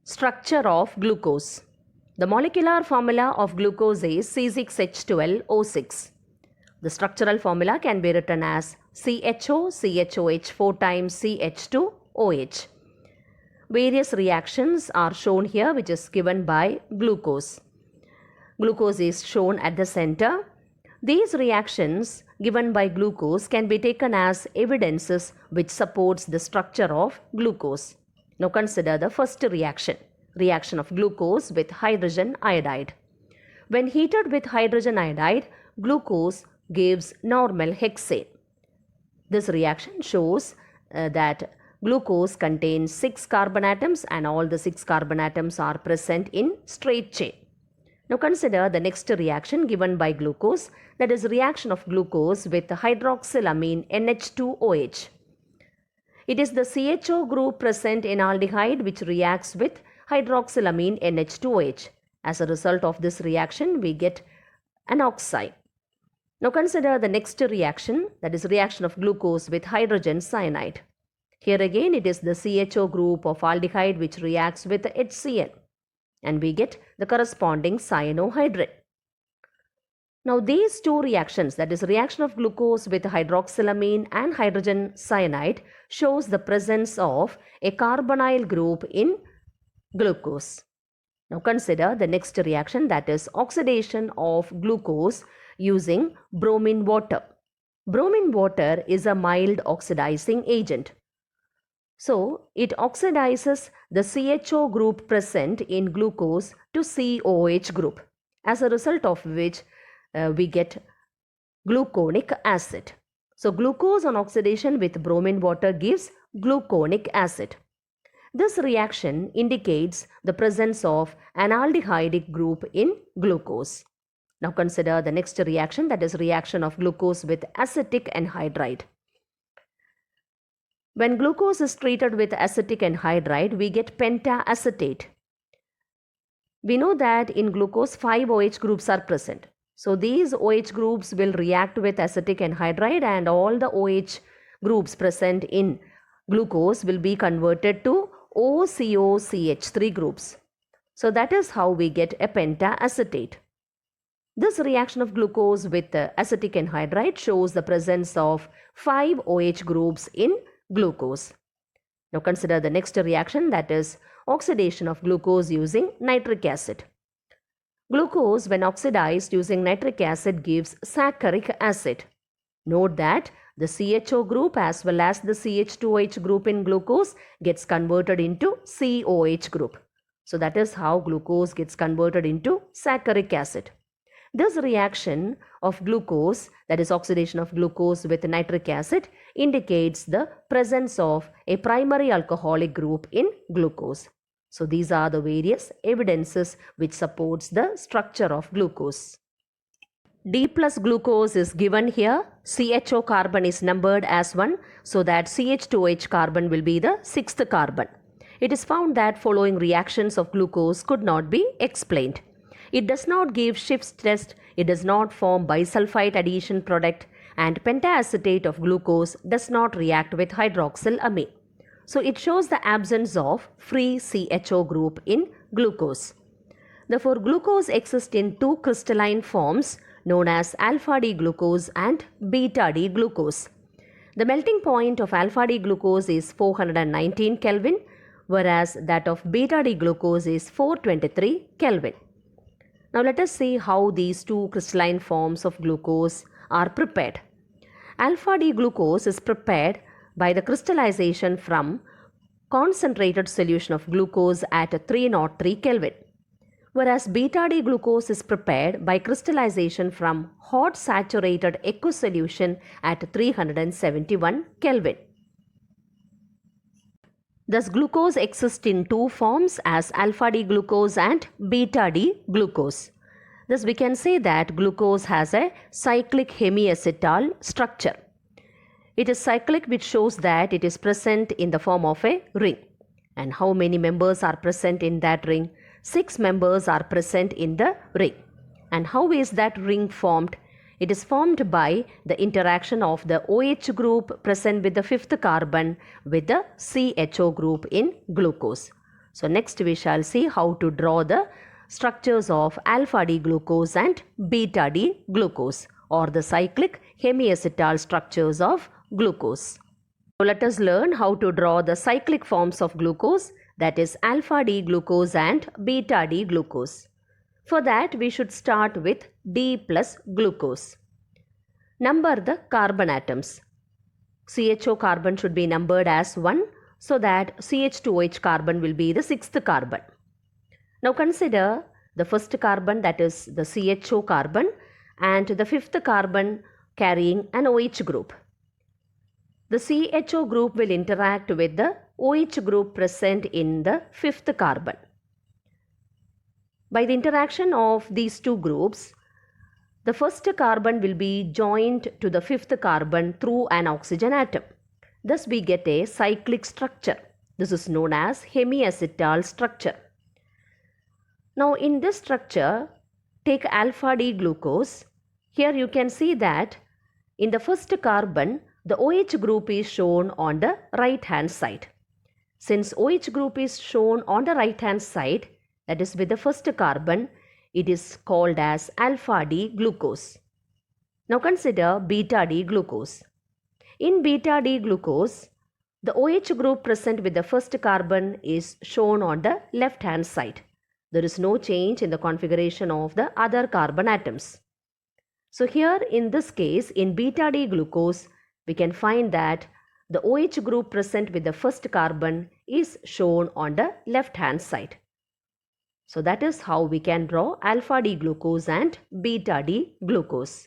Structure of glucose. The molecular formula of glucose is C6H12O6. The structural formula can be written as CHO, CHOH 4 times CH2OH. Various reactions are shown here which is given by glucose. Glucose is shown at the center. These reactions given by glucose can be taken as evidences which supports the structure of glucose. Now consider the first reaction of glucose with hydrogen iodide. When heated with hydrogen iodide, glucose gives normal hexane. This reaction shows that glucose contains 6 carbon atoms and all the 6 carbon atoms are present in straight chain. Now consider the next reaction given by glucose, that is reaction of glucose with hydroxylamine NH2OH. It is the CHO group present in aldehyde which reacts with hydroxylamine NH2OH. As a result of this reaction, we get an oxide. Now consider the next reaction, that is reaction of glucose with hydrogen cyanide. Here again it is the CHO group of aldehyde which reacts with HCl and we get the corresponding cyanohydrin. Now these two reactions, that is reaction of glucose with hydroxylamine and hydrogen cyanide, shows the presence of a carbonyl group in glucose. Now consider the next reaction, that is oxidation of glucose using bromine water. Bromine water is a mild oxidizing agent. So it oxidizes the CHO group present in glucose to COH group, as a result of which we get gluconic acid. So glucose on oxidation with bromine water gives gluconic acid. This reaction indicates the presence of an aldehydic group in glucose. Now consider the next reaction, that is reaction of glucose with acetic anhydride. When glucose is treated with acetic anhydride, we get pentaacetate. We know that in glucose 5 OH groups are present. So these OH groups will react with acetic anhydride and all the OH groups present in glucose will be converted to OCOCH3 groups. So that is how we get a pentaacetate. This reaction of glucose with acetic anhydride shows the presence of 5 OH groups in glucose. Now consider the next reaction, that is oxidation of glucose using nitric acid. Glucose when oxidized using nitric acid gives saccharic acid. Note that the CHO group as well as the CH2OH group in glucose gets converted into COH group. So that is how glucose gets converted into saccharic acid. This reaction of glucose, that is oxidation of glucose with nitric acid, indicates the presence of a primary alcoholic group in glucose. So these are the various evidences which supports the structure of glucose. D plus glucose is given here. CHO carbon is numbered as 1, so that CH2OH carbon will be the 6th carbon. It is found that following reactions of glucose could not be explained. It does not give Schiff's test, it does not form bisulfite addition product, and pentaacetate of glucose does not react with hydroxylamine. So it shows the absence of free CHO group in glucose. Therefore, glucose exists in two crystalline forms known as alpha D glucose and beta D glucose. The melting point of alpha D glucose is 419 Kelvin, whereas that of beta D glucose is 423 Kelvin. Now let us see how these two crystalline forms of glucose are prepared. Alpha D glucose is prepared by the crystallization from concentrated solution of glucose at 303 Kelvin, whereas beta D glucose is prepared by crystallization from hot saturated aqueous solution at 371 Kelvin. Thus glucose exists in two forms as alpha D glucose and beta D glucose. Thus we can say that glucose has a cyclic hemiacetal structure. It is cyclic, which shows that it is present in the form of a ring. And how many members are present in that ring? 6 members are present in the ring. And how is that ring formed? It is formed by the interaction of the OH group present with the 5th carbon with the CHO group in glucose. So next we shall see how to draw the structures of alpha D glucose and beta D glucose, or the cyclic hemiacetal structures of glucose. So let us learn how to draw the cyclic forms of glucose, that is alpha D glucose and beta D glucose. For that we should start with D plus glucose. Number the carbon atoms. CHO carbon should be numbered as 1 so that CH2OH carbon will be the 6th carbon. Now consider the first carbon, that is the CHO carbon, and the 5th carbon carrying an OH group. The CHO group will interact with the OH group present in the 5th carbon. By the interaction of these two groups, the first carbon will be joined to the 5th carbon through an oxygen atom. Thus we get a cyclic structure. This is known as hemiacetal structure. Now in this structure, take alpha D glucose. Here you can see that in the first carbon, the OH group is shown on the right hand side. Since OH group is shown on the right hand side, that is with the first carbon, it is called as alpha D glucose. Now consider beta D glucose. In beta D glucose, the OH group present with the first carbon is shown on the left hand side. There is no change in the configuration of the other carbon atoms. So here in this case, in beta D glucose, we can find that the OH group present with the first carbon is shown on the left hand side. So that is how we can draw alpha D glucose and beta D glucose.